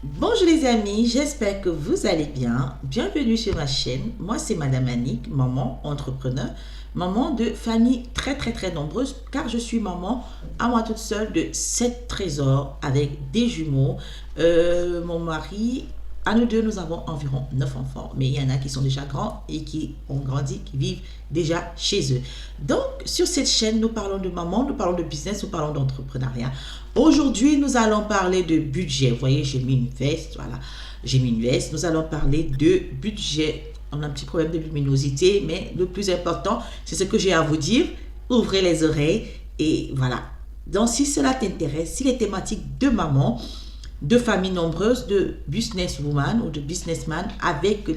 Bonjour les amis, j'espère que vous allez bien. Bienvenue sur ma chaîne. Moi c'est Madame Annick, maman entrepreneur, maman de famille très nombreuses car je suis maman à moi toute seule de 7 trésors avec des jumeaux. Mon mari, à nous deux, nous avons environ 9 enfants, mais il y en a qui sont déjà grands et qui ont grandi, qui vivent déjà chez eux. Donc, sur cette chaîne, nous parlons de maman, nous parlons de business, nous parlons d'entrepreneuriat. Aujourd'hui, nous allons parler de budget. Vous voyez, j'ai mis une veste, voilà, j'ai mis une veste. Nous allons parler de budget. On a un petit problème de luminosité, mais le plus important, c'est ce que j'ai à vous dire. Ouvrez les oreilles et voilà. Donc, si cela t'intéresse, si les thématiques de maman, de familles nombreuses, de businesswoman ou de businessman avec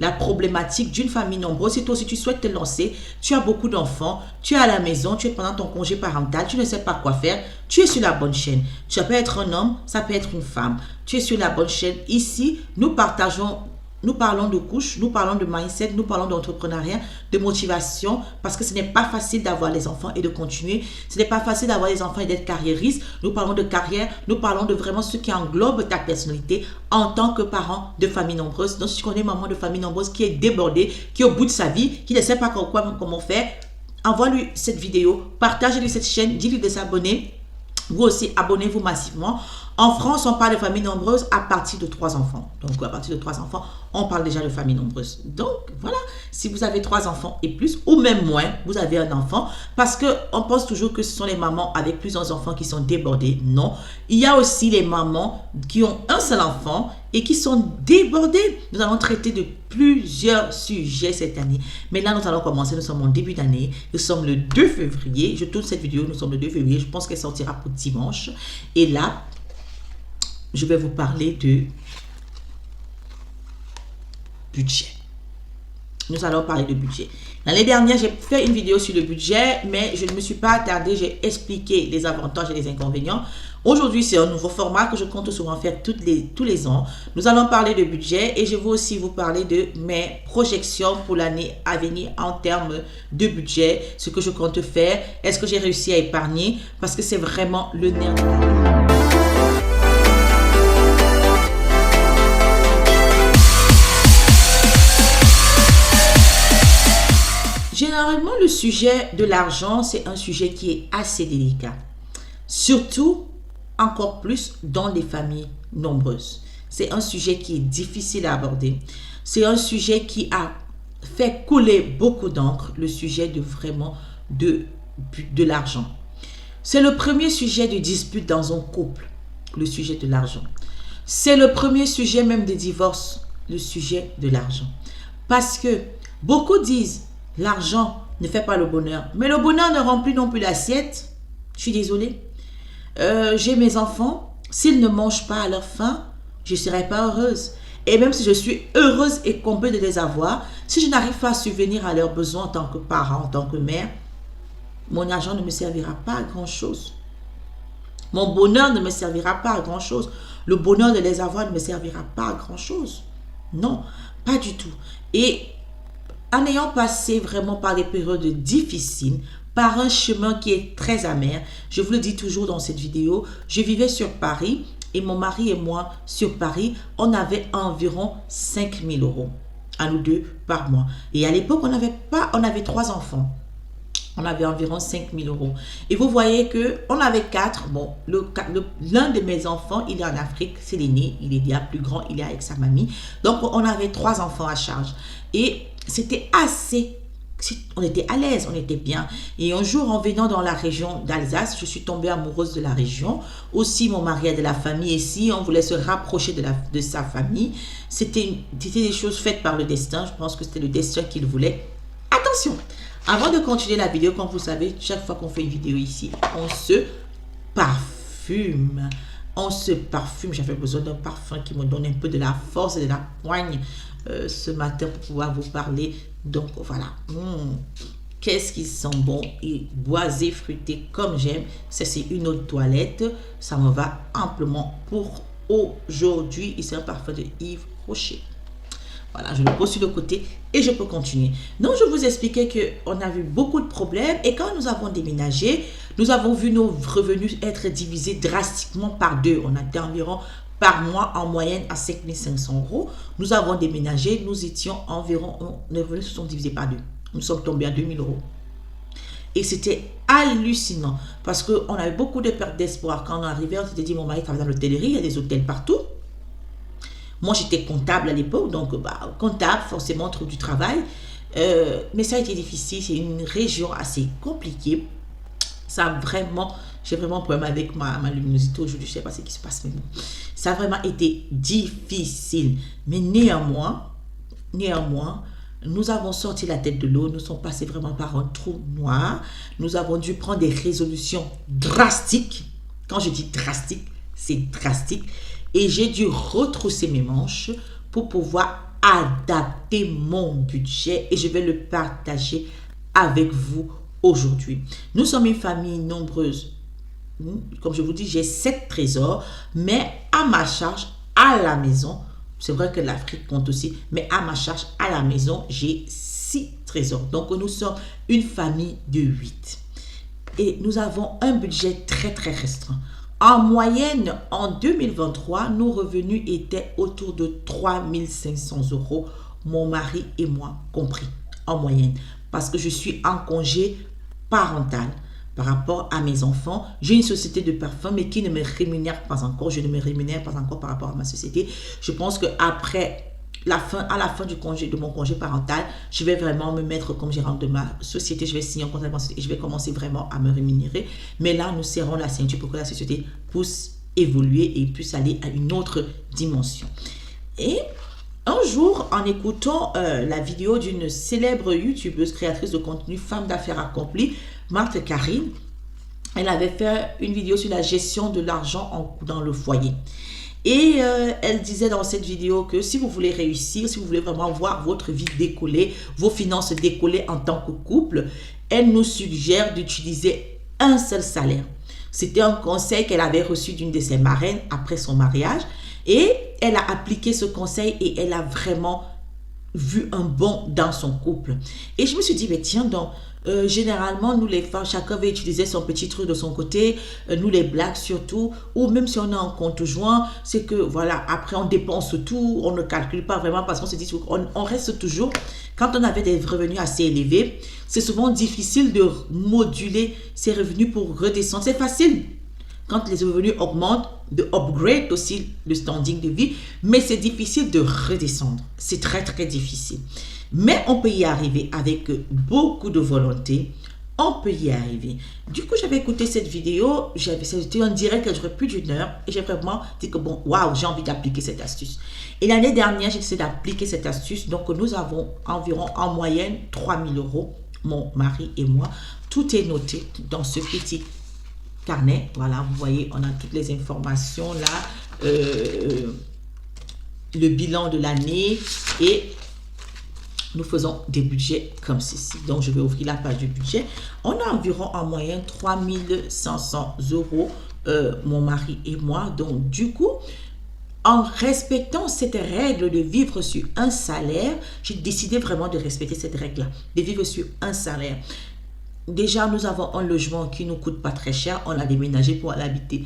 la problématique d'une famille nombreuse. Si toi aussi tu souhaites te lancer, tu as beaucoup d'enfants, tu es à la maison, tu es pendant ton congé parental, tu ne sais pas quoi faire, tu es sur la bonne chaîne. Ça peut être un homme, ça peut être une femme. Tu es sur la bonne chaîne. Ici, nous parlons de couches, nous parlons de mindset, nous parlons d'entrepreneuriat, de motivation, parce que ce n'est pas facile d'avoir les enfants et de continuer. Ce n'est pas facile d'avoir les enfants et d'être carriériste. Nous parlons de carrière, nous parlons de vraiment ce qui englobe ta personnalité en tant que parent de famille nombreuse. Donc, si tu connais maman de famille nombreuse qui est débordée, qui est au bout de sa vie, qui ne sait pas comment faire, envoie-lui cette vidéo, partage-lui cette chaîne, dis-lui de s'abonner. Vous aussi, abonnez-vous massivement. En France, on parle de famille nombreuse à partir de 3 enfants. Donc, à partir de 3 enfants, on parle déjà de famille nombreuse. Donc, voilà, si vous avez 3 enfants et plus, ou même moins, vous avez un enfant. Parce qu'on pense toujours que ce sont les mamans avec plusieurs enfants qui sont débordées. Non, il y a aussi les mamans qui ont un seul enfant et qui sont débordées. Nous allons traiter de plusieurs sujets cette année. Mais là, nous allons commencer. Nous sommes en début d'année. Nous sommes le 2 février. Je tourne cette vidéo. Nous sommes le 2 février. Je pense qu'elle sortira pour dimanche. Et là, je vais vous parler de budget. Nous allons parler de budget. L'année dernière, j'ai fait une vidéo sur le budget, mais je ne me suis pas attardée. J'ai expliqué les avantages et les inconvénients. Aujourd'hui, c'est un nouveau format que je compte souvent faire tous les ans. Nous allons parler de budget et je vais aussi vous parler de mes projections pour l'année à venir en termes de budget, ce que je compte faire, est-ce que j'ai réussi à épargner, parce que c'est vraiment le nerf de la guerre. Généralement, le sujet de l'argent, c'est un sujet qui est assez délicat. Surtout, encore plus dans les familles nombreuses. C'est un sujet qui est difficile à aborder. C'est un sujet qui a fait couler beaucoup d'encre, le sujet de l'argent. C'est le premier sujet de dispute dans un couple, le sujet de l'argent. C'est le premier sujet même de divorce, le sujet de l'argent. Parce que beaucoup disent, l'argent ne fait pas le bonheur. Mais le bonheur ne remplit non plus l'assiette. Je suis désolée. J'ai mes enfants. S'ils ne mangent pas à leur faim, je ne serai pas heureuse. Et même si je suis heureuse et comblée de les avoir, si je n'arrive pas à subvenir à leurs besoins en tant que parent, en tant que mère, mon argent ne me servira pas à grand-chose. Mon bonheur ne me servira pas à grand-chose. Le bonheur de les avoir ne me servira pas à grand-chose. Non, pas du tout. Et en ayant passé vraiment par des périodes difficiles, par un chemin qui est très amer, je vous le dis toujours dans cette vidéo, je vivais sur Paris et mon mari et moi sur Paris, on avait environ 5 000 € à nous deux par mois. Et à l'époque, on avait 3 enfants. On avait environ 5 000 €. Et vous voyez qu'on avait 4. Bon, l'un de mes enfants, il est en Afrique, c'est l'aîné, il est déjà plus grand, il est avec sa mamie. Donc, on avait 3 enfants à charge. Et c'était on était à l'aise, on était bien. Et un jour, en venant dans la région d'Alsace, je suis tombée amoureuse de la région. Aussi, mon mari a de la famille ici. On voulait se rapprocher de sa famille. C'était des choses faites par le destin. Je pense que c'était le destin qu'il voulait. Attention! Avant de continuer la vidéo, comme vous savez, chaque fois qu'on fait une vidéo ici, on se parfume. On se parfume. J'avais besoin d'un parfum qui me donne un peu de la force et de la poigne ce matin pour pouvoir vous parler. Donc voilà. Qu'est-ce qu'ils sont bons et boisés, fruités comme j'aime. Ça, c'est une autre toilette. Ça me va amplement pour aujourd'hui. Et c'est un parfum de Yves Rocher. Voilà, je le pose sur le côté et je peux continuer. Donc, je vous expliquais qu'on a eu beaucoup de problèmes et quand nous avons déménagé, nous avons vu nos revenus être divisés drastiquement par 2. On a été environ par mois en moyenne à 5 500 €. Nous avons déménagé, nous étions environ, nos revenus se sont divisés par 2. Nous sommes tombés à 2 000 €. Et c'était hallucinant parce qu'on avait beaucoup de pertes d'espoir. Quand on arrivait, on s'était dit, mon mari travaille dans l'hôtellerie, il y a des hôtels partout. Moi, j'étais comptable à l'époque, donc comptable, forcément, trouve du travail. Mais ça a été difficile, c'est une région assez compliquée. J'ai vraiment un problème avec ma luminosité aujourd'hui, je ne sais pas ce qui se passe, mais bon. Ça a vraiment été difficile. Mais néanmoins, nous avons sorti la tête de l'eau, nous sommes passés vraiment par un trou noir. Nous avons dû prendre des résolutions drastiques. Quand je dis drastique, c'est drastique. Et j'ai dû retrousser mes manches pour pouvoir adapter mon budget et je vais le partager avec vous aujourd'hui. Nous sommes une famille nombreuse. Comme je vous dis, j'ai 7 trésors, mais à ma charge, à la maison, c'est vrai que l'Afrique compte aussi, mais à ma charge, à la maison, j'ai 6 trésors. Donc, nous sommes une famille de 8. Et nous avons un budget très, très restreint. En moyenne, en 2023, nos revenus étaient autour de 3 500 €, mon mari et moi compris, en moyenne. Parce que je suis en congé parental par rapport à mes enfants. J'ai une société de parfum, mais qui ne me rémunère pas encore. Je ne me rémunère pas encore par rapport à ma société. Je pense qu'après à la fin de mon congé parental, je vais vraiment me mettre comme gérante de ma société. Je vais signer un contrat de ma société et je vais commencer vraiment à me rémunérer. Mais là, nous serrons la ceinture pour que la société puisse évoluer et puisse aller à une autre dimension. Et un jour, en écoutant la vidéo d'une célèbre youtubeuse créatrice de contenu, femme d'affaires accomplie, Marthe Karine, elle avait fait une vidéo sur la gestion de l'argent dans le foyer. Et elle disait dans cette vidéo que si vous voulez réussir, si vous voulez vraiment voir votre vie décoller, vos finances décoller en tant que couple, elle nous suggère d'utiliser un seul salaire. C'était un conseil qu'elle avait reçu d'une de ses marraines après son mariage. Et elle a appliqué ce conseil et elle a vraiment vu un bond dans son couple. Et je me suis dit, mais tiens donc, généralement, nous les femmes, chacun va utiliser son petit truc de son côté, nous les blacks surtout, ou même si on a un compte joint, c'est que voilà, après on dépense tout, on ne calcule pas vraiment parce qu'on se dit, on reste toujours, quand on avait des revenus assez élevés, c'est souvent difficile de moduler ses revenus pour redescendre. C'est facile quand les revenus augmentent, de upgrade aussi le standing de vie, mais c'est difficile de redescendre. C'est très, très difficile. Mais on peut y arriver avec beaucoup de volonté. On peut y arriver. Du coup, j'avais écouté cette vidéo, c'était un direct qui durait plus d'1 heure et j'ai vraiment dit que bon, waouh, j'ai envie d'appliquer cette astuce. Et l'année dernière, j'ai décidé d'appliquer cette astuce. Donc, nous avons environ en moyenne 3 000 €, mon mari et moi. Tout est noté dans ce petit carnet. Voilà, vous voyez, on a toutes les informations là, le bilan de l'année et nous faisons des budgets comme ceci. Donc, je vais ouvrir la page du budget. On a environ en moyenne 3 500 €, mon mari et moi. Donc, du coup, en respectant cette règle de vivre sur un salaire, j'ai décidé vraiment de respecter cette règle-là, de vivre sur un salaire. Déjà, nous avons un logement qui ne nous coûte pas très cher. On a déménagé pour l'habiter.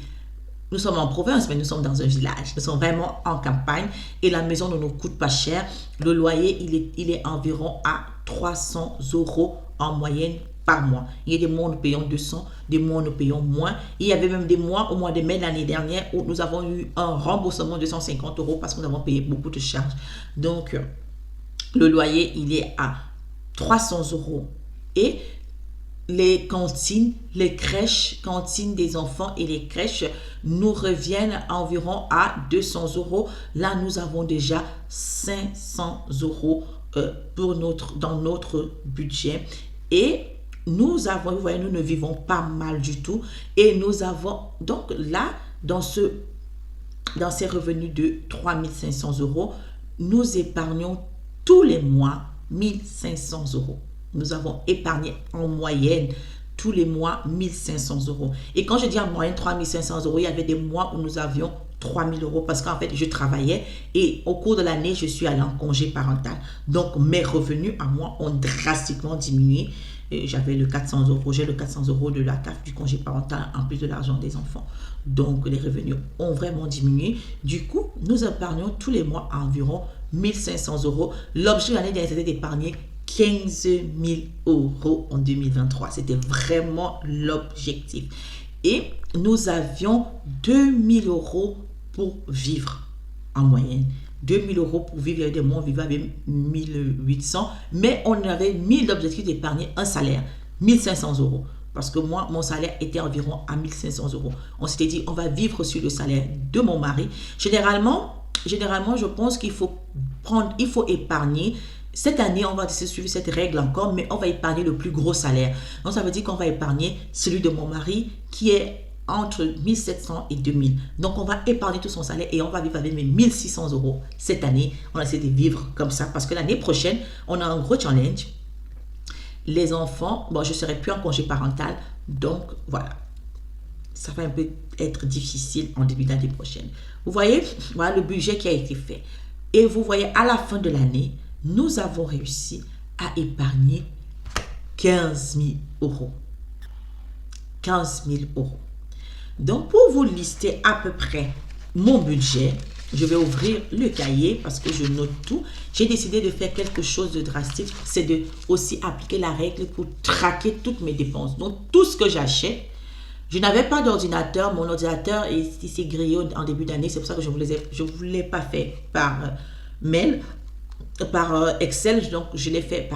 Nous sommes en province, mais nous sommes dans un village. Nous sommes vraiment en campagne et la maison ne nous coûte pas cher. Le loyer, il est environ à 300 € en moyenne par mois. Il y a des mois où nous payons 200, des mois où nous payons moins. Il y avait même des mois, au mois de mai l'année dernière, où nous avons eu un remboursement de 250 € parce que nous avons payé beaucoup de charges. Donc, le loyer, il est à 300 €. Et les cantines, les crèches, cantines des enfants et les crèches nous reviennent environ à 200 €. Là, nous avons déjà 500 € dans notre budget. Et nous avons, vous voyez, nous ne vivons pas mal du tout. Et nous avons, donc là, dans ces revenus de 3 500 €, nous épargnons tous les mois 1 500 €. Nous avons épargné en moyenne tous les mois 1 500 €. Et quand je dis en moyenne 3 500 €, il y avait des mois où nous avions 3 000 € parce qu'en fait, je travaillais et au cours de l'année, je suis allée en congé parental. Donc, mes revenus à moi ont drastiquement diminué. j'avais le 400 euros, j'ai le 400 euros de la CAF du congé parental en plus de l'argent des enfants. Donc les revenus ont vraiment diminué. Du coup, nous épargnons tous les mois à environ 1500 euros. L'objectif de l'année dernière, c'était d'épargner 15 000 euros en 2023. C'était vraiment l'objectif. Et nous avions 2000 euros pour vivre en moyenne. 2000 euros pour vivre. Il y a des mois, on vivait avec 1800. Mais on avait mis l'objectif d'épargner un salaire, 1500 euros. Parce que moi, mon salaire était environ à 1500 euros. On s'était dit, on va vivre sur le salaire de mon mari. Généralement, je pense qu'il faut épargner. Cette année, on va suivre cette règle encore, mais on va épargner le plus gros salaire. Donc, ça veut dire qu'on va épargner celui de mon mari qui est entre 1700 et 2000. Donc, on va épargner tout son salaire et on va vivre avec 1600 euros cette année. On va essayer de vivre comme ça parce que l'année prochaine, on a un gros challenge. Les enfants, bon, je ne serai plus en congé parental. Donc, voilà. Ça va un peu être difficile en début d'année prochaine. Vous voyez, voilà le budget qui a été fait. Et vous voyez, à la fin de l'année, nous avons réussi à épargner 15 000 euros. 15 000 euros. Donc, pour vous lister à peu près mon budget, je vais ouvrir le cahier parce que je note tout. J'ai décidé de faire quelque chose de drastique. C'est de aussi appliquer la règle pour traquer toutes mes dépenses. Donc, tout ce que j'achète, je n'avais pas d'ordinateur. Mon ordinateur s'est grillé en début d'année. C'est pour ça que je ne voulais pas faire par mail, par Excel. Donc, je l'ai fait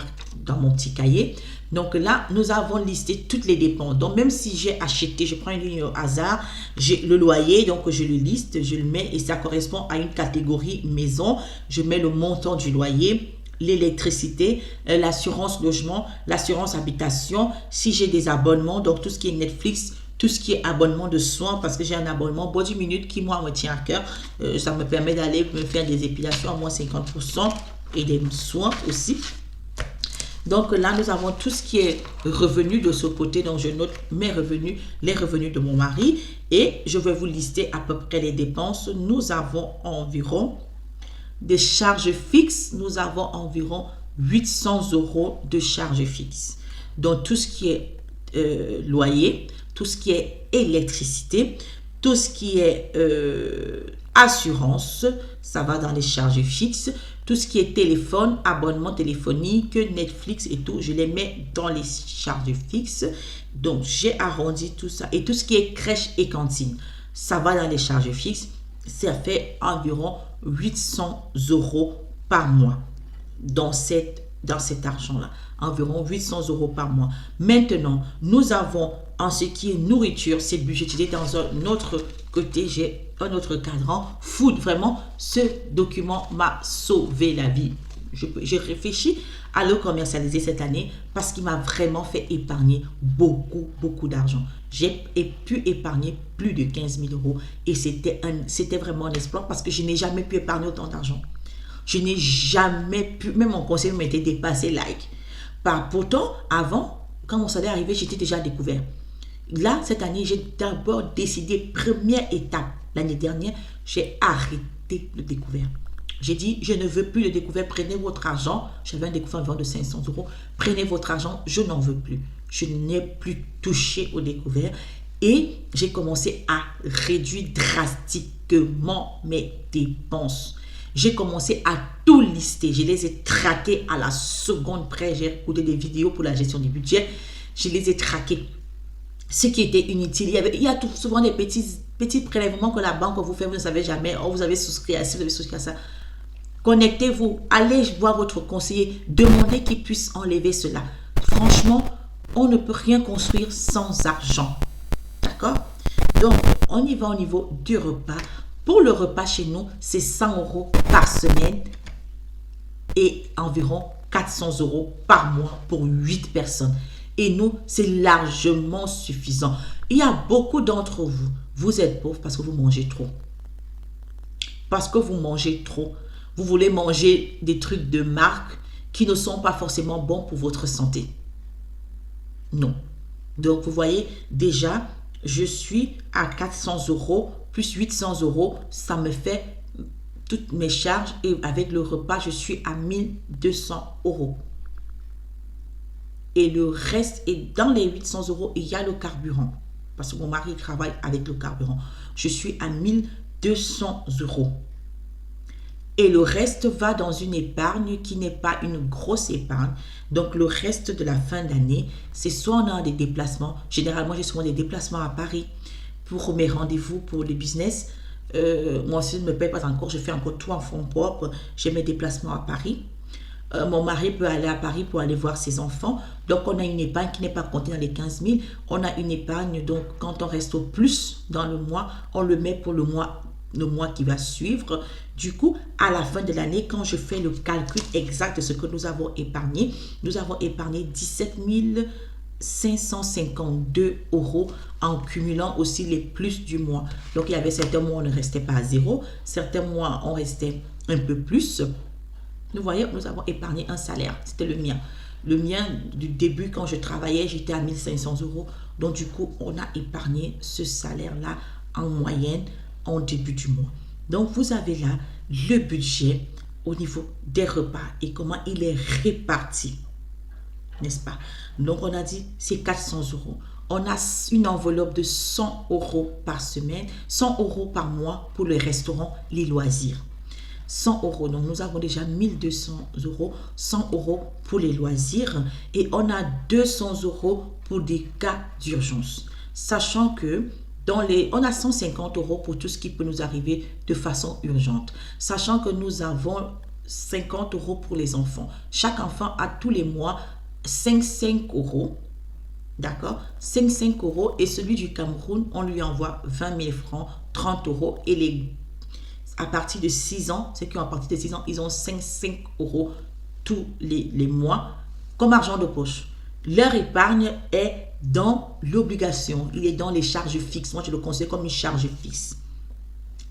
dans mon petit cahier. Donc là, nous avons listé toutes les dépenses. Donc, même si j'ai acheté, je prends une ligne au hasard, j'ai le loyer, donc je le liste, je le mets et ça correspond à une catégorie maison. Je mets le montant du loyer, l'électricité, l'assurance logement, l'assurance habitation. Si j'ai des abonnements, donc tout ce qui est Netflix, tout ce qui est abonnement de soins, parce que j'ai un abonnement Body Minute qui, moi, me tient à cœur. Ça me permet d'aller me faire des épilations à moins 50% et des soins aussi. Donc là, nous avons tout ce qui est revenu de ce côté. Donc, je note mes revenus, les revenus de mon mari. Et je vais vous lister à peu près les dépenses. Nous avons environ des charges fixes. Nous avons environ 800 euros de charges fixes. Donc, tout ce qui est loyer, tout ce qui est électricité, tout ce qui est assurance, ça va dans les charges fixes. Tout ce qui est téléphone, abonnement téléphonique, Netflix et tout, je les mets dans les charges fixes. Donc, j'ai arrondi tout ça. Et tout ce qui est crèche et cantine, ça va dans les charges fixes. Ça fait environ 800 euros par mois dans cet argent-là. Environ 800 euros par mois. Maintenant, nous avons, en ce qui est nourriture, c'est budgétisé dans un autre côté. J'ai un autre cadran. Food, vraiment, ce document m'a sauvé la vie. J'ai réfléchi à le commercialiser cette année parce qu'il m'a vraiment fait épargner beaucoup d'argent. J'ai pu épargner plus de 15 000 euros et c'était vraiment un espoir parce que je n'ai jamais pu épargner autant d'argent. Je n'ai jamais pu, même mon conseil m'était dépassé like. Pourtant, avant, quand mon salaire arrivait, j'étais déjà découvert. Là, cette année, j'ai d'abord décidé, première étape, l'année dernière, j'ai arrêté le découvert. J'ai dit, je ne veux plus le découvert, prenez votre argent. J'avais un découvert environ de 500 euros. Prenez votre argent, je n'en veux plus. Je n'ai plus touché au découvert. Et j'ai commencé à réduire drastiquement mes dépenses. J'ai commencé à tout lister. Je les ai traqués à la seconde près. J'ai écouté des vidéos pour la gestion du budget. Je les ai traqués. Ce qui était inutile. Il y a souvent des petits prélèvements que la banque vous fait. Vous ne savez jamais. Oh, vous avez souscrit à ci, vous avez souscrit à ça. Connectez-vous. Allez voir votre conseiller. Demandez qu'il puisse enlever cela. Franchement, on ne peut rien construire sans argent. D'accord? Donc, on y va au niveau du repas. Pour le repas chez nous, c'est 100 euros par semaine et environ 400 euros par mois pour 8 personnes. Et nous, c'est largement suffisant. Il y a beaucoup d'entre vous, vous êtes pauvres parce que vous mangez trop. Parce que vous mangez trop. Vous voulez manger des trucs de marque qui ne sont pas forcément bons pour votre santé. Non. Donc, vous voyez, déjà, je suis à 400 euros plus 800 euros. Ça me fait toutes mes charges. Et avec le repas, je suis à 1200 euros. Et le reste, et dans les 800 euros, il y a le carburant. Parce que mon mari travaille avec le carburant. Je suis à 1200 euros. Et le reste va dans une épargne qui n'est pas une grosse épargne. Donc, le reste de la fin d'année, c'est soit on a des déplacements. Généralement, j'ai souvent des déplacements à Paris pour mes rendez-vous pour le business. Moi aussi, je ne me paye pas encore. Je fais encore tout en fonds propres. J'ai mes déplacements à Paris. Mon mari peut aller à Paris pour aller voir ses enfants. Donc, on a une épargne qui n'est pas comptée dans les 15 000. On a une épargne, donc, quand on reste au plus dans le mois, on le met pour le mois qui va suivre. Du coup, à la fin de l'année, quand je fais le calcul exact de ce que nous avons épargné 17 552 euros en cumulant aussi les plus du mois. Donc, il y avait certains mois, on ne restait pas à zéro. Certains mois, on restait un peu plus. Vous voyez, nous avons épargné un salaire. C'était le mien. Le mien, du début, quand je travaillais, j'étais à 1500 euros. Donc, du coup, on a épargné ce salaire-là en moyenne en début du mois. Donc, vous avez là le budget au niveau des repas et comment il est réparti. N'est-ce pas? Donc, on a dit, c'est 400 euros. On a une enveloppe de 100 euros par semaine, 100 euros par mois pour le restaurant, les loisirs. 100 euros. Donc, nous avons déjà 1200 euros, 100 euros pour les loisirs et on a 200 euros pour des cas d'urgence. Sachant que on a 150 euros pour tout ce qui peut nous arriver de façon urgente. Sachant que nous avons 50 euros pour les enfants. Chaque enfant a tous les mois 5 euros. D'accord? 5 euros et celui du Cameroun, on lui envoie 20 000 francs, 30 euros et à partir de 6 ans, ceux qui ont à partir de 6 ans, ils ont 5 euros tous les mois comme argent de poche. Leur épargne est dans l'obligation, il est dans les charges fixes. Moi, je le considère comme une charge fixe.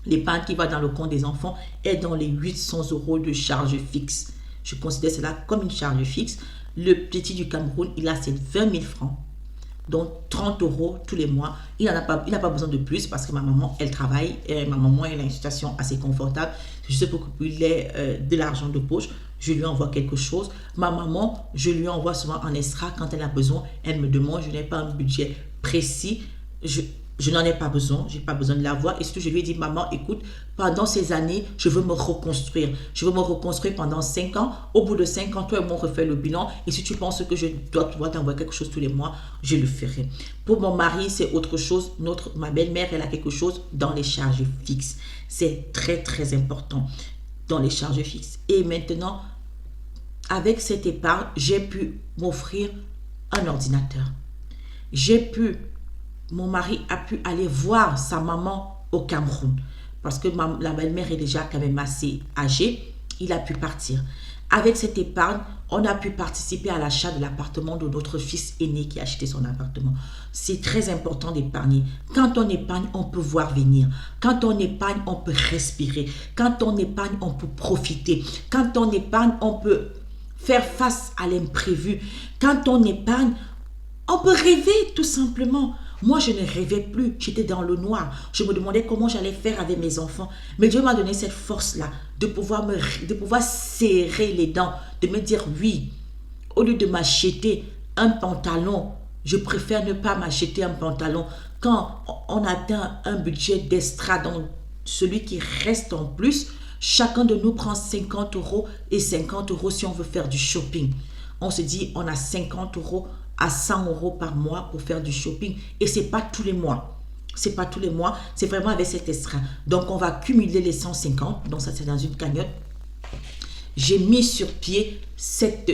L'épargne qui va dans le compte des enfants est dans les 800 euros de charge fixe. Je considère cela comme une charge fixe. Le petit du Cameroun, il a ses 20 000 francs. Donc 30 euros tous les mois. Il n'a pas besoin de plus parce que ma maman, elle travaille. Et ma maman, elle a une situation assez confortable. Je sais beaucoup plus de l'argent de poche. Je lui envoie quelque chose. Ma maman, je lui envoie souvent en extra quand elle a besoin. Elle me demande, je n'ai pas un budget précis. Je n'en ai pas besoin. Je n'ai pas besoin de l'avoir. Et surtout, je lui ai dit, maman, écoute, pendant ces années, je veux me reconstruire. Je veux me reconstruire pendant 5 ans. Au bout de 5 ans, toi et moi, on refait le bilan. Et si tu penses que je dois t'envoyer quelque chose tous les mois, je le ferai. Pour mon mari, c'est autre chose. Ma belle-mère, elle a quelque chose dans les charges fixes. C'est très, très important dans les charges fixes. Et maintenant, avec cette épargne, j'ai pu m'offrir un ordinateur. Mon mari a pu aller voir sa maman au Cameroun parce que la belle-mère est déjà quand même assez âgée. Il a pu partir. Avec cette épargne, on a pu participer à l'achat de l'appartement de notre fils aîné qui a acheté son appartement. C'est très important d'épargner. Quand on épargne, on peut voir venir. Quand on épargne, on peut respirer. Quand on épargne, on peut profiter. Quand on épargne, on peut faire face à l'imprévu. Quand on épargne, on peut rêver tout simplement. Moi, je ne rêvais plus. J'étais dans le noir. Je me demandais comment j'allais faire avec mes enfants. Mais Dieu m'a donné cette force-là de pouvoir serrer les dents, de me dire oui. Au lieu de m'acheter un pantalon, je préfère ne pas m'acheter un pantalon. Quand on atteint un budget d'extra, donc celui qui reste en plus, chacun de nous prend 50 euros et 50 euros si on veut faire du shopping. On se dit, on a 50 euros à 100 euros par mois pour faire du shopping. Et ce n'est pas tous les mois. C'est pas tous les mois. C'est vraiment avec cet extra. Donc, on va cumuler les 150. Donc, ça, c'est dans une cagnotte. J'ai mis sur pied cette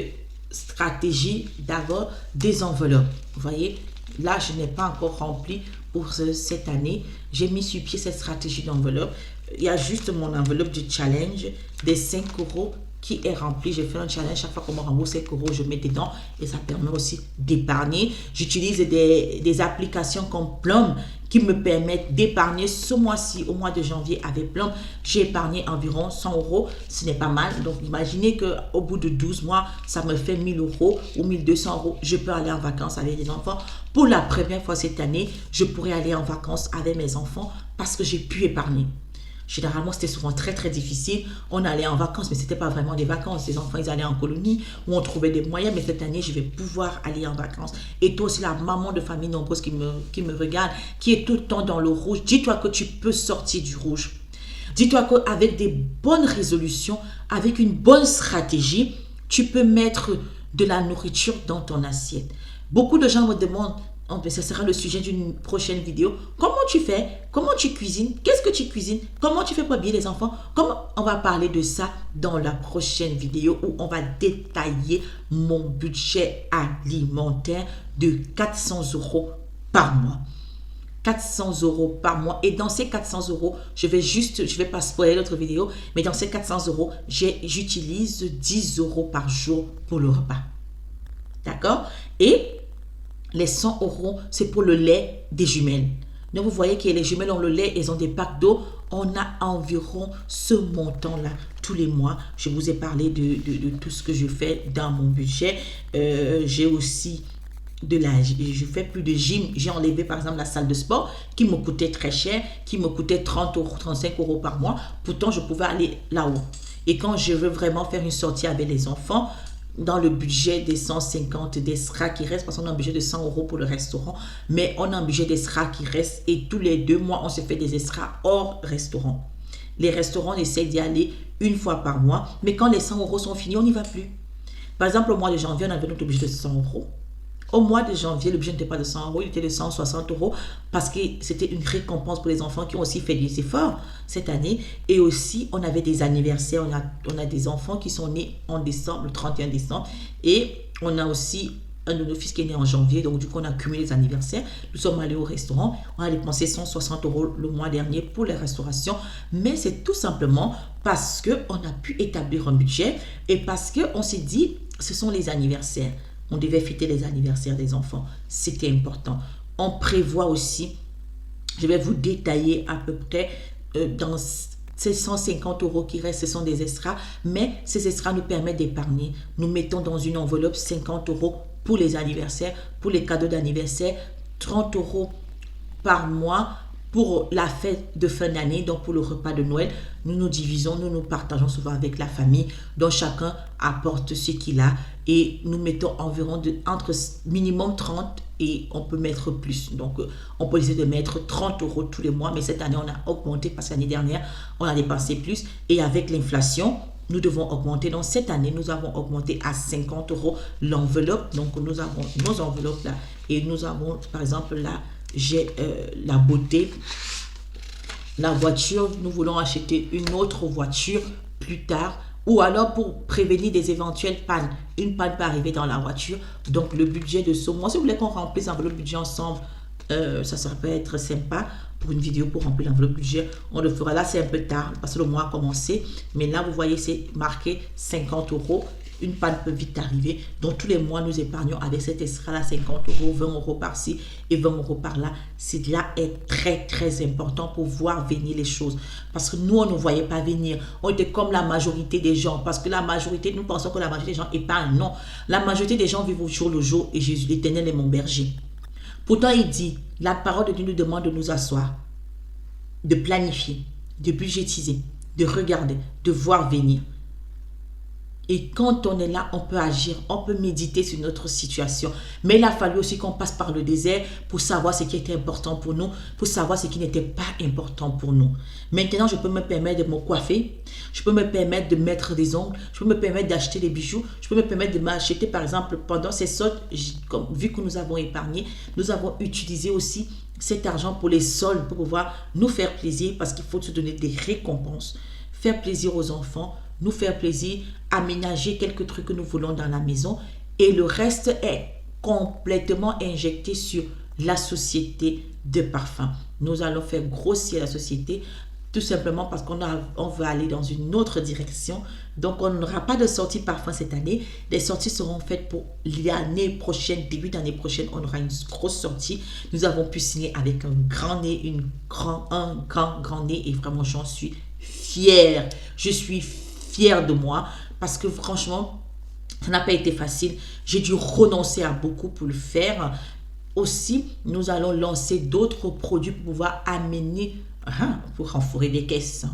stratégie d'avoir des enveloppes. Vous voyez, là, je n'ai pas encore rempli pour cette année. J'ai mis sur pied cette stratégie d'enveloppe. Il y a juste mon enveloppe du challenge des 5 euros qui est rempli. J'ai fait un challenge. Chaque fois qu'on me rembourse 5 euros, je mets dedans et ça permet aussi d'épargner. J'utilise des applications comme Plum qui me permettent d'épargner. Ce mois-ci, au mois de janvier, avec Plum, j'ai épargné environ 100 euros. Ce n'est pas mal. Donc, imaginez qu'au bout de 12 mois, ça me fait 1000 euros ou 1200 euros. Je peux aller en vacances avec les enfants. Pour la première fois cette année, je pourrais aller en vacances avec mes enfants parce que j'ai pu épargner. Généralement, c'était souvent très, très difficile. On allait en vacances, mais ce n'était pas vraiment des vacances. Les enfants, ils allaient en colonie où on trouvait des moyens. Mais cette année, je vais pouvoir aller en vacances. Et toi aussi, la maman de famille nombreuse qui me regarde, qui est tout le temps dans le rouge, dis-toi que tu peux sortir du rouge. Dis-toi qu'avec des bonnes résolutions, avec une bonne stratégie, tu peux mettre de la nourriture dans ton assiette. Beaucoup de gens me demandent, ce sera le sujet d'une prochaine vidéo, comment tu fais? Comment tu cuisines? Qu'est-ce que tu cuisines? Comment tu fais pour habiller les enfants? On va parler de ça dans la prochaine vidéo où on va détailler mon budget alimentaire de 400 € par mois. 400 € par mois. Et dans ces 400 €, je vais pas spoiler l'autre vidéo, mais dans ces 400 €, j'utilise 10 € par jour pour le repas. D'accord? Et les 100 €, c'est pour le lait des jumelles. Donc, vous voyez que les jumelles ont le lait, elles ont des packs d'eau. On a environ ce montant-là tous les mois. Je vous ai parlé de tout ce que je fais dans mon budget. J'ai aussi je fais plus de gym. J'ai enlevé par exemple la salle de sport qui me coûtait très cher, qui me coûtait 30 €, 35 € par mois. Pourtant, je pouvais aller là-haut. Et quand je veux vraiment faire une sortie avec les enfants, dans le budget des 150 d'ESRA qui reste, parce qu'on a un budget de 100 € pour le restaurant, mais on a un budget d'ESRA qui reste et tous les 2 mois, on se fait des ESRA hors restaurant. Les restaurants, on essaie d'y aller une fois par mois, mais quand les 100 € sont finis, on n'y va plus. Par exemple, au mois de janvier, on avait notre budget de 100 €. Au mois de janvier, le budget n'était pas de 100 €, il était de 160 € parce que c'était une récompense pour les enfants qui ont aussi fait des efforts cette année. Et aussi, on avait des anniversaires. On a des enfants qui sont nés en décembre, le 31 décembre. Et on a aussi un de nos fils qui est né en janvier. Donc, du coup, on a cumulé les anniversaires. Nous sommes allés au restaurant. On a dépensé 160 € le mois dernier pour les restaurations. Mais c'est tout simplement parce qu'on a pu établir un budget et parce qu'on s'est dit, ce sont les anniversaires. On devait fêter les anniversaires des enfants. C'était important. On prévoit aussi, je vais vous détailler à peu près dans ces 150 € qui restent, ce sont des extras. Mais ces extras nous permettent d'épargner. Nous mettons dans une enveloppe 50 € pour les anniversaires, pour les cadeaux d'anniversaire, 30 € par mois pour la fête de fin d'année, donc pour le repas de Noël. Nous nous divisons, nous nous partageons souvent avec la famille, dont chacun apporte ce qu'il a et nous mettons environ entre minimum 30 et on peut mettre plus. Donc, on peut essayer de mettre 30 € tous les mois, mais cette année, on a augmenté parce que l'année dernière, on a dépensé plus et avec l'inflation, nous devons augmenter. Donc, cette année, nous avons augmenté à 50 € l'enveloppe. Donc, nous avons nos enveloppes là et nous avons, par exemple, là, j'ai la beauté, la voiture, nous voulons acheter une autre voiture plus tard ou alors pour prévenir des éventuelles pannes. Une panne peut arriver dans la voiture, donc le budget de ce mois, si vous voulez qu'on remplisse l'enveloppe budget ensemble, ça peut être sympa pour une vidéo pour remplir l'enveloppe budget. On le fera là, c'est un peu tard parce que le mois a commencé, mais là vous voyez c'est marqué 50 €. Une panne peut vite arriver. Donc, tous les mois, nous épargnons avec cet extra-là 50 €, 20 € par-ci et 20 € par-là. Cela est très, très important pour voir venir les choses. Parce que nous, on ne voyait pas venir. On était comme la majorité des gens. Parce que la majorité, nous pensons que la majorité des gens épargnent. Non. La majorité des gens vivent au jour le jour et Jésus, l'Éternel est mon berger. Pourtant, il dit, la parole de Dieu nous demande de nous asseoir, de planifier, de budgétiser, de regarder, de voir venir. Et quand on est là, on peut agir, on peut méditer sur notre situation. Mais il a fallu aussi qu'on passe par le désert pour savoir ce qui était important pour nous, pour savoir ce qui n'était pas important pour nous. Maintenant, je peux me permettre de me coiffer, je peux me permettre de mettre des ongles, je peux me permettre d'acheter des bijoux, je peux me permettre de m'acheter, par exemple, pendant ces soldes, vu que nous avons épargné, nous avons utilisé aussi cet argent pour les soldes, pour pouvoir nous faire plaisir, parce qu'il faut se donner des récompenses, faire plaisir aux enfants, nous faire plaisir, aménager quelques trucs que nous voulons dans la maison et le reste est complètement injecté sur la société de parfum. Nous allons faire grossir la société tout simplement parce qu'on veut aller dans une autre direction. Donc, on n'aura pas de sortie parfum cette année. Les sorties seront faites pour l'année prochaine, début d'année prochaine. On aura une grosse sortie. Nous avons pu signer avec un grand nez, un grand nez et vraiment, j'en suis fière. Je suis fière de moi parce que franchement, ça n'a pas été facile. J'ai dû renoncer à beaucoup pour le faire. Aussi, nous allons lancer d'autres produits pour pouvoir amener pour renflouer des caisses.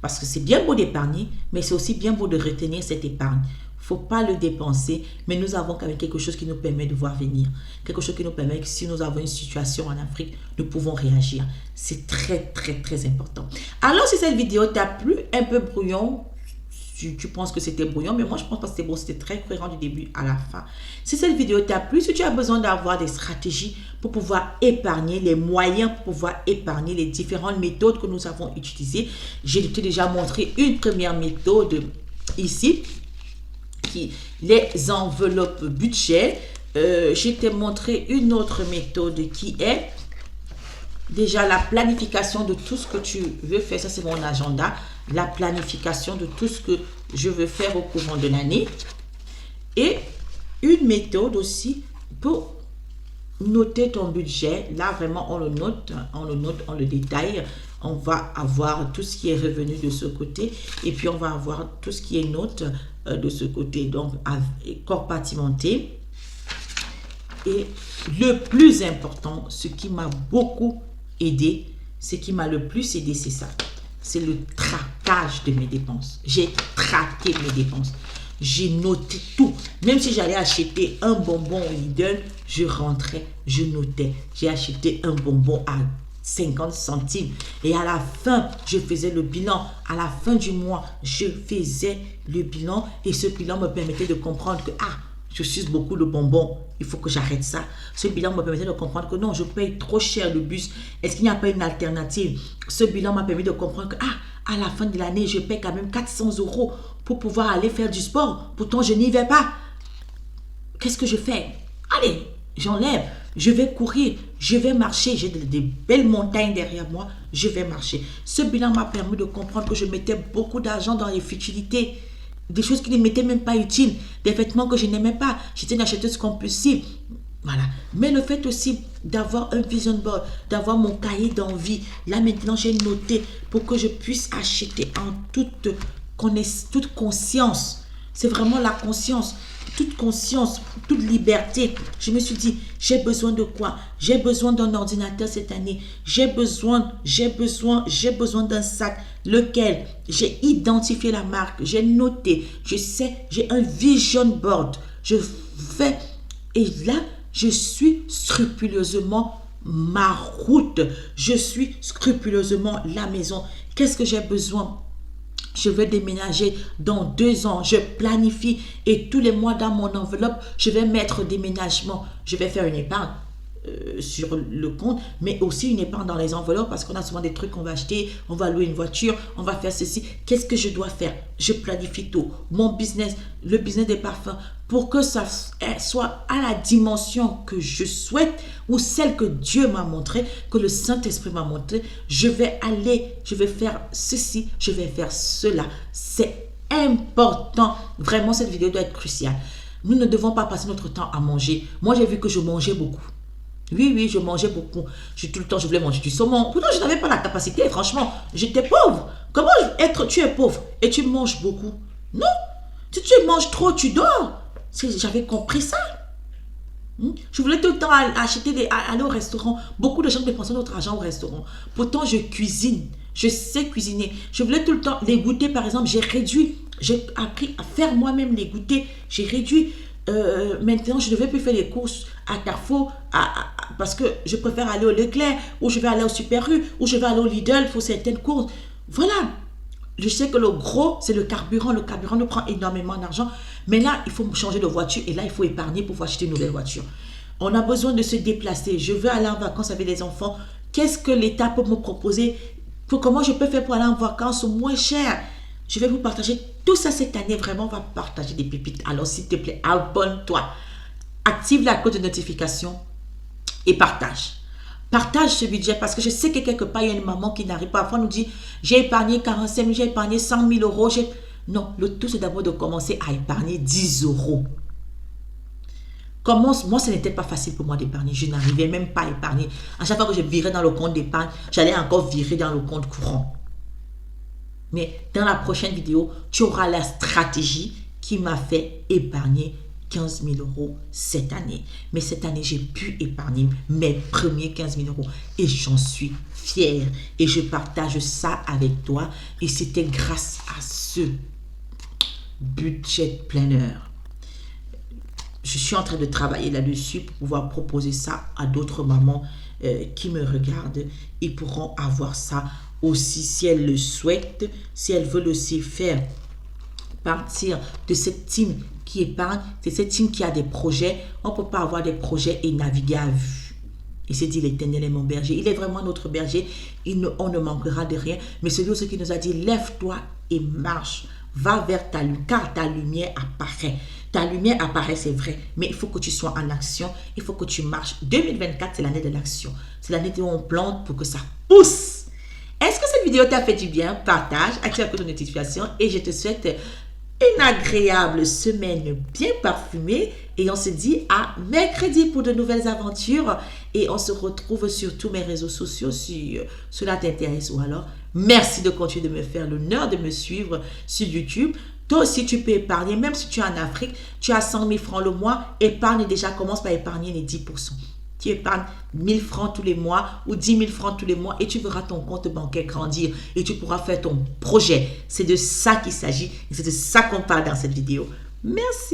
Parce que c'est bien beau d'épargner, mais c'est aussi bien beau de retenir cette épargne. Il ne faut pas le dépenser, mais nous avons quand même quelque chose qui nous permet de voir venir. Quelque chose qui nous permet que si nous avons une situation en Afrique, nous pouvons réagir. C'est très, très, très important. Alors, si cette vidéo t'a plu, un peu brouillon, tu penses que c'était brouillon, mais moi je pense pas que c'était bon, c'était très cohérent du début à la fin. Si cette vidéo t'a plu, si tu as besoin d'avoir des stratégies pour pouvoir épargner, les moyens pour pouvoir épargner, les différentes méthodes que nous avons utilisées, j'ai déjà montré une première méthode ici, les enveloppes budget. Je t'ai montré une autre méthode qui est déjà la planification de tout ce que tu veux faire. Ça, c'est mon agenda. La planification de tout ce que je veux faire au courant de l'année. Et une méthode aussi pour noter ton budget. Là, vraiment, on le note, on le détaille. On va avoir tout ce qui est revenu de ce côté. Et puis, on va avoir tout ce qui est note de ce côté. Donc, compartimenté. Et le plus important, ce qui m'a beaucoup aidé, ce qui m'a le plus aidé, c'est ça. C'est le traquage de mes dépenses. J'ai traqué mes dépenses. J'ai noté tout. Même si j'allais acheter un bonbon au Lidl, je rentrais, je notais. J'ai acheté un bonbon à 50 centimes. Et à la fin, je faisais le bilan. À la fin du mois, je faisais le bilan. Et ce bilan me permettait de comprendre que, je suce beaucoup de bonbons, il faut que j'arrête ça. Ce bilan me permettait de comprendre que non, je paye trop cher le bus. Est-ce qu'il n'y a pas une alternative? Ce bilan m'a permis de comprendre que, à la fin de l'année, je paye quand même 400 € pour pouvoir aller faire du sport. Pourtant, je n'y vais pas. Qu'est-ce que je fais? Allez, j'enlève. Je vais courir, je vais marcher. J'ai des belles montagnes derrière moi, je vais marcher. Ce bilan m'a permis de comprendre que je mettais beaucoup d'argent dans les futilités. Des choses qui ne m'étaient même pas utiles, des vêtements que je n'aimais pas. J'étais une acheteuse compulsive. Voilà. Mais le fait aussi d'avoir un vision board, d'avoir mon cahier d'envie, là maintenant j'ai noté pour que je puisse acheter en toute conscience. C'est vraiment la conscience, toute liberté. Je me suis dit, j'ai besoin de quoi? J'ai besoin d'un ordinateur cette année. J'ai besoin d'un sac. Lequel? J'ai identifié la marque, j'ai noté, je sais, j'ai un vision board. Je fais, et là, je suis scrupuleusement ma route. Je suis scrupuleusement la maison. Qu'est-ce que j'ai besoin? Je vais déménager dans 2 ans. Je planifie et tous les mois dans mon enveloppe, je vais mettre déménagement. Je vais faire une épargne sur le compte, mais aussi une épargne dans les enveloppes parce qu'on a souvent des trucs qu'on va acheter, on va louer une voiture, on va faire ceci. Qu'est-ce que je dois faire? Je planifie tout. Mon business, le business des parfums, pour que ça soit à la dimension que je souhaite ou celle que Dieu m'a montré, que le Saint-Esprit m'a montré, je vais faire ceci, je vais faire cela. C'est important. Vraiment, cette vidéo doit être cruciale. Nous ne devons pas passer notre temps à manger. Moi, j'ai vu que je mangeais beaucoup. Oui, je mangeais beaucoup. Tout le temps, je voulais manger du saumon. Pourtant, je n'avais pas la capacité. Franchement, j'étais pauvre. Comment tu es pauvre et tu manges beaucoup? Non. Si tu manges trop, tu dors. J'avais compris ça. Je voulais tout le temps aller au restaurant. Beaucoup de gens dépensaient notre argent au restaurant. Pourtant, je cuisine. Je sais cuisiner. Je voulais tout le temps les goûter, par exemple. J'ai réduit. J'ai appris à faire moi-même les goûters. J'ai réduit. Maintenant, je ne vais plus faire les courses à Carrefour parce que je préfère aller au Leclerc ou je vais aller au Super U ou je vais aller au Lidl pour certaines courses. Voilà. Je sais que le gros, c'est le carburant. Le carburant nous prend énormément d'argent. Mais là, il faut changer de voiture et là, il faut épargner pour acheter une nouvelle voiture. On a besoin de se déplacer. Je veux aller en vacances avec les enfants. Qu'est-ce que l'État peut me proposer? Comment je peux faire pour aller en vacances moins cher? Je vais vous partager tout ça cette année. Vraiment, on va partager des pépites. Alors, s'il te plaît, abonne-toi. Active la cloche de notification et partage. Partage ce budget parce que je sais que quelque part, il y a une maman qui n'arrive pas. Parfois, nous dit, j'ai épargné 45 000, j'ai épargné 100 000 €. Non, le tout, c'est d'abord de commencer à épargner 10 €. Moi, ce n'était pas facile pour moi d'épargner. Je n'arrivais même pas à épargner. À chaque fois que je virais dans le compte d'épargne, j'allais encore virer dans le compte courant. Mais dans la prochaine vidéo, tu auras la stratégie qui m'a fait épargner, 15 000 euros cette année. Mais cette année, j'ai pu épargner mes premiers 15 000 euros et j'en suis fière. Et je partage ça avec toi. Et c'était grâce à ce budget planner. Je suis en train de travailler là-dessus pour pouvoir proposer ça à d'autres mamans qui me regardent. Ils pourront avoir ça aussi si elles le souhaitent, si elles veulent aussi faire partir de cette team qui épargne, c'est cette team qui a des projets. On ne peut pas avoir des projets et naviguer à vue. Il s'est dit, l'Éternel est mon berger. Il est vraiment notre berger. On ne manquera de rien. Mais celui aussi qui nous a dit, lève-toi et marche. Va vers ta lumière, car ta lumière apparaît. Ta lumière apparaît, c'est vrai. Mais il faut que tu sois en action. Il faut que tu marches. 2024, c'est l'année de l'action. C'est l'année où on plante pour que ça pousse. Est-ce que cette vidéo t'a fait du bien? Partage, active la cloche de notification et je te souhaite une agréable semaine bien parfumée et on se dit à mercredi pour de nouvelles aventures et on se retrouve sur tous mes réseaux sociaux si cela t'intéresse ou alors merci de continuer de me faire l'honneur de me suivre sur YouTube. Toi aussi tu peux épargner, même si tu es en Afrique, tu as 100 000 francs le mois, épargne déjà, commence par épargner les 10%. Tu épargnes 1000 francs tous les mois ou 10 000 francs tous les mois et tu verras ton compte bancaire grandir et tu pourras faire ton projet. C'est de ça qu'il s'agit et c'est de ça qu'on parle dans cette vidéo. Merci.